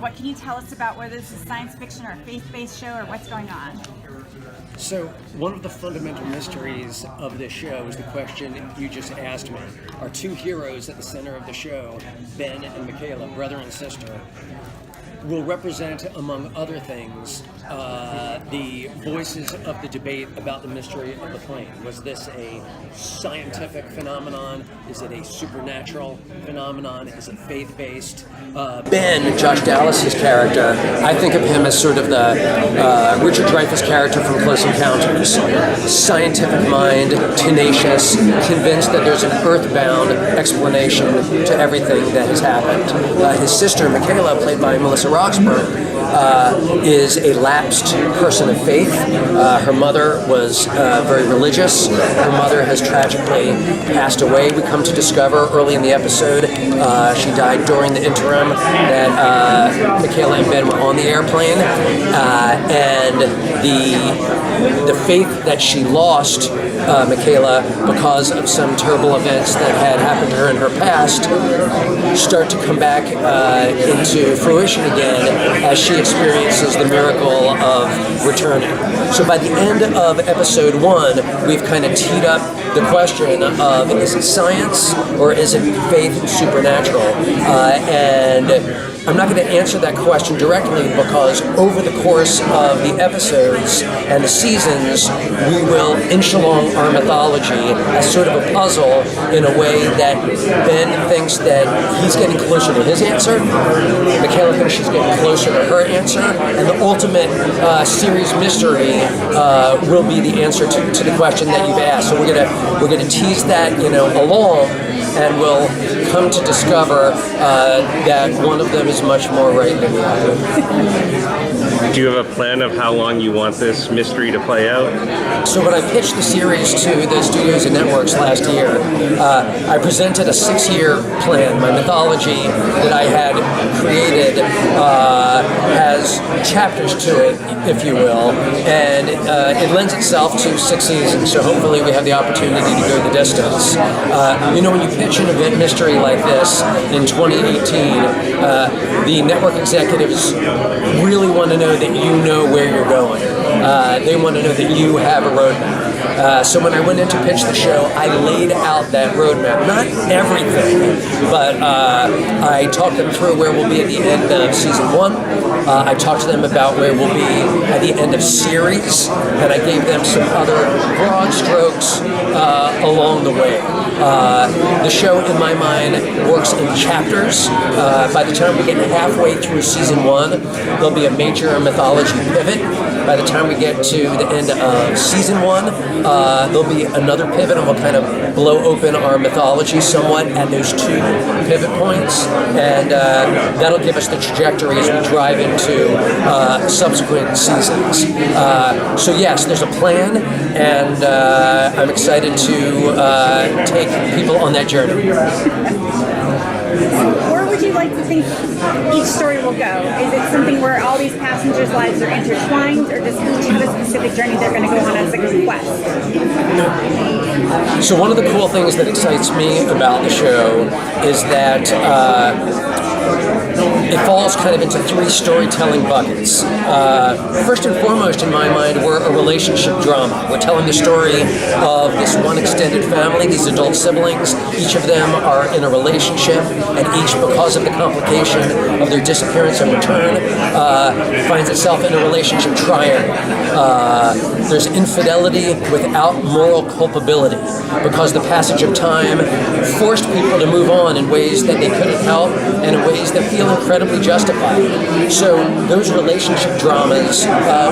What can you tell us about whether this is science fiction or a faith-based show or what's going on? So, one of the fundamental mysteries of this show is the question you just asked me. Our two heroes at the center of the show, Ben and Michaela, brother and sister, will represent, among other things, the voices of the debate about the mystery of the plane. Was this a scientific phenomenon? Is it a supernatural phenomenon? Is it faith-based? Ben, Josh Dallas's character, I think of him as sort of the Richard Dreyfuss character from Close Encounters. Scientific mind, tenacious, convinced that there's an earthbound explanation to everything that has happened. His sister, Michaela, played by Melissa Roxburgh, is a lapsed person of faith. Her mother was very religious. Her mother has tragically passed away. We come to discover early in the episode she died during the interim that Michaela and Ben were on the airplane, and the faith that she lost, Michaela, because of some terrible events that had happened to her in her past, start to come back into fruition again as she experiences the miracle of returning. So by the end of episode 1, we've kind of teed up the question of, is it science or is it faith and supernatural? And I'm not going to answer that question directly because over the course of the episodes and the seasons, we will inch along our mythology as sort of a puzzle in a way that Ben thinks that he's getting closer to his answer, Michaela thinks she's getting closer to her answer, and the ultimate series mystery will be the answer to the question that you've asked. So we're gonna tease that along, and we'll come to discover that one of them is much more right than the other. Do you have a plan of how long you want this mystery to play out? So when I pitched the series to the studios and networks last year, I presented a 6-year plan. My mythology that I had created has chapters to it, if you will, and it lends itself to 6 seasons, so hopefully we have the opportunity to go the distance. When you pitch an event mystery like this in 2018, the network executives really want to know that you know where you're going. They want to know that you have a roadmap. So when I went in to pitch the show, I laid out that roadmap. Not everything, but I talked them through where we'll be at the end of season 1. I talked to them about where we'll be at the end of series, and I gave them some other broad strokes along the way. The show, in my mind, works in chapters. By the time we get halfway through season 1, there'll be a major mythology pivot. By the time we get to the end of season 1, there'll be another pivot, and we'll kind of blow open our mythology somewhat at those 2 pivot points, and that'll give us the trajectory as we drive into subsequent seasons. So yes, there's a plan, and I'm excited to take people on that journey. Where would you like to think each story will go? Is it something where all these passengers' lives are intertwined, or does each have a specific journey they're going to go on as a quest? So one of the cool things that excites me about the show is that it falls kind of into 3 storytelling buckets. First and foremost, in my mind, we're a relationship drama. We're telling the story of this one extended family, these adult siblings. Each of them are in a relationship, and each, because of the complication of their disappearance and return, finds itself in a relationship triangle. There's infidelity without moral culpability, because the passage of time forced people to move on in ways that they couldn't help, and in ways that feel incredibly justified. So those relationship dramas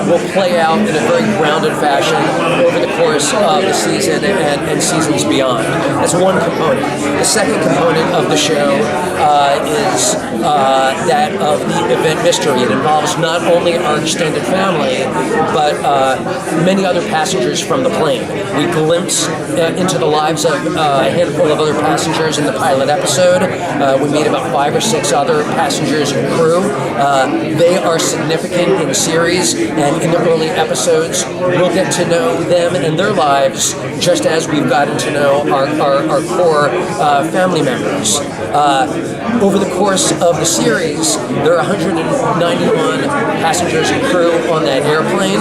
will play out in a very grounded fashion over the course of the season and seasons beyond. That's one component. The second component of the show is that of the event mystery. It involves not only our extended family, but many other passengers from the plane. We glimpse into the lives of a handful of other passengers in the pilot episode. We meet about 5 or 6 these other passengers and crew. They are significant in the series, and in the early episodes, we'll get to know them and their lives just as we've gotten to know our core family members. Over the course of the series, there are 191 passengers and crew on that airplane.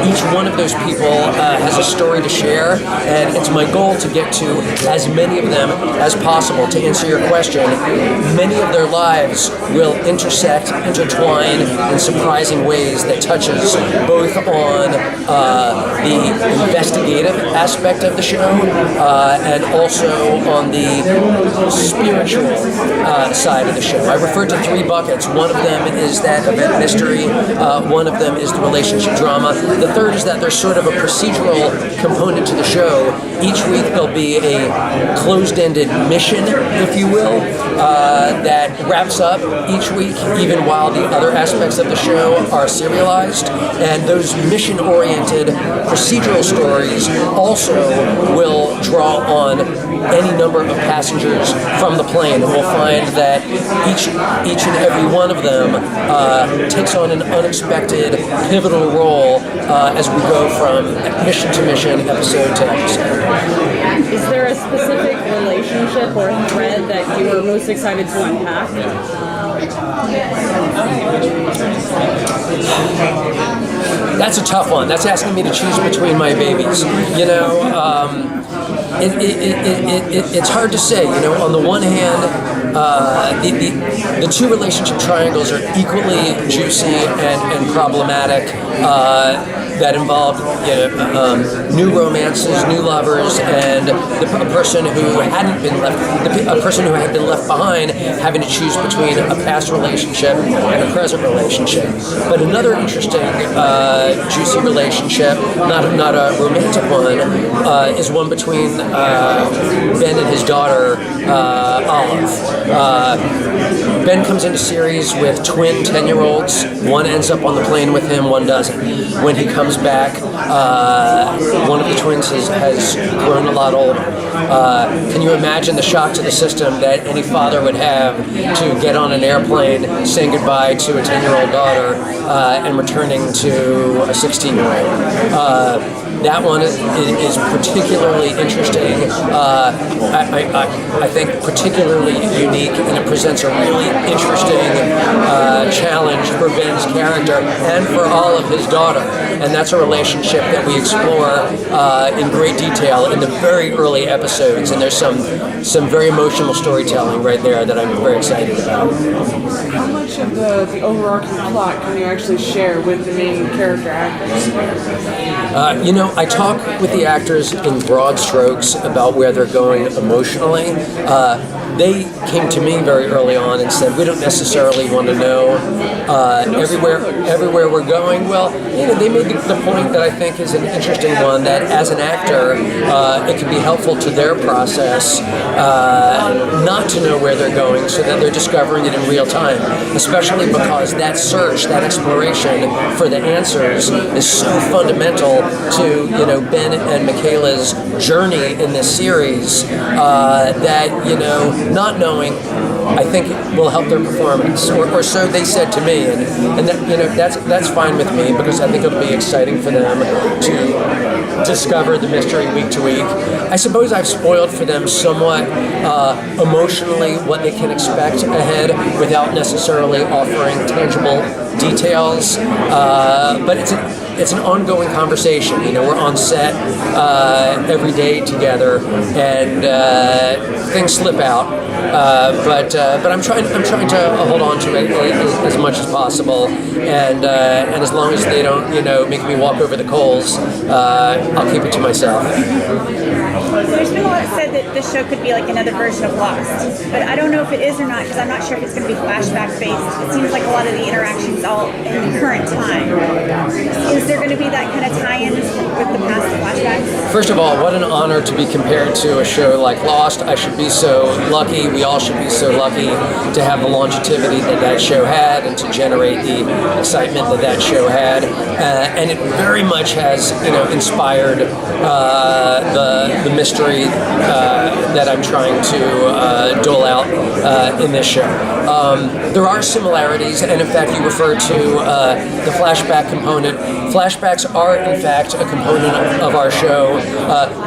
Each one of those people has a story to share, and it's my goal to get to as many of them as possible. To answer your question, many of their lives will intersect, intertwine in surprising ways that touches both on the investigative aspect of the show and also on the spiritual side of the show. I referred to 3 buckets. One of them is that event mystery. One of them is the relationship drama. The third is that there's sort of a procedural component to the show. Each week there'll be a closed-ended mission, if you will, that wraps up each week, even while the other aspects of the show are serialized. And those mission-oriented procedural stories also will draw on any number of passengers from the plane. And we'll find that each and every one of them takes on an unexpected, pivotal role as we go from mission to mission, episode to episode. Is there a specific relationship or thread that you were most excited to unpack? That's a tough one. That's asking me to choose between my babies. You know, it's hard to say. You know, on the one hand, the 2 relationship triangles are equally juicy and problematic. That involved new romances, new lovers, and a person who hadn't been a person who had been left behind, having to choose between a past relationship and a present relationship. But another interesting, juicy relationship, not a romantic one, is one between Ben and his daughter Olive. Ben comes into series with twin 10-year-olds. One ends up on the plane with him, one doesn't. When he comes back, one of the twins has grown a lot older. Can you imagine the shock to the system that any father would have to get on an airplane, saying goodbye to a 10-year-old daughter, and returning to a 16-year-old? That one is particularly interesting. I think particularly unique, and it presents a really interesting challenge for Ben's character and for all of his daughter. And that's a relationship that we explore in great detail in the very early episodes. And there's some very emotional storytelling right there that I'm very excited about. How much of the overarching plot can you actually share with the main character actors? I talk with the actors in broad strokes about where they're going emotionally. They came to me very early on and said, we don't necessarily want to know everywhere we're going. Well, they made the point that I think is an interesting one, that as an actor, it can be helpful to their process not to know where they're going, so that they're discovering it in real time, especially because that search, that exploration for the answers is so fundamental to Ben and Michaela's journey in this series that not knowing, I think, will help their performance, or so they said to me, and that, that's fine with me, because I think it'll be exciting for them to discover the mystery week to week. I suppose I've spoiled for them somewhat emotionally what they can expect ahead without necessarily offering tangible details, but it's an ongoing conversation. We're on set every day together, and things slip out. But I'm trying to hold on to it as much as possible, and as long as they don't make me walk over the coals, I'll keep it to myself. There's been a lot said that this show could be like another version of Lost, but I don't know if it is or not, because I'm not sure if it's going to be flashback based. It seems like a lot of the interactions all in the current time. Is there going to be that kind of tie-in with the past flashbacks? First of all, what an honor to be compared to a show like Lost. I should be so lucky. We all should be so lucky to have the longevity that show had, and to generate the excitement that show had. And it very much has, inspired the mystery that I'm trying to dole out in this show. There are similarities, and in fact, you referred to the flashback component. Flashbacks are, in fact, a component of our show.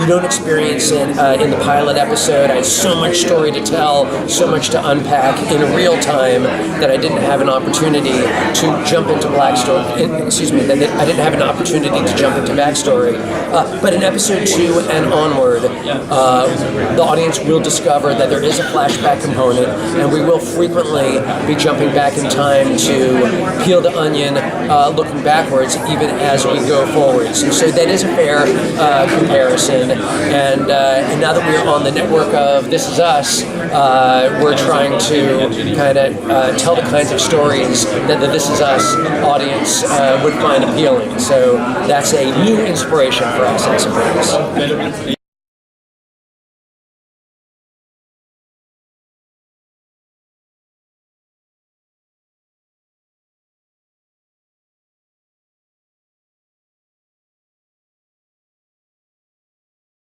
You don't experience it in the pilot episode. I had so much story to tell, so much to unpack in real time that I didn't have an opportunity to jump into I didn't have an opportunity to jump into backstory. But in episode 2 and onward, the audience will discover that there is a flashback component, and we will frequently be jumping back in time to peel the onion, looking backwards, even as we go forwards. And so that is a fair comparison. And now that we're on the network of This Is Us, we're trying to kind of tell the kinds of stories that the This Is Us audience would find appealing. So that's a new inspiration for us, I suppose.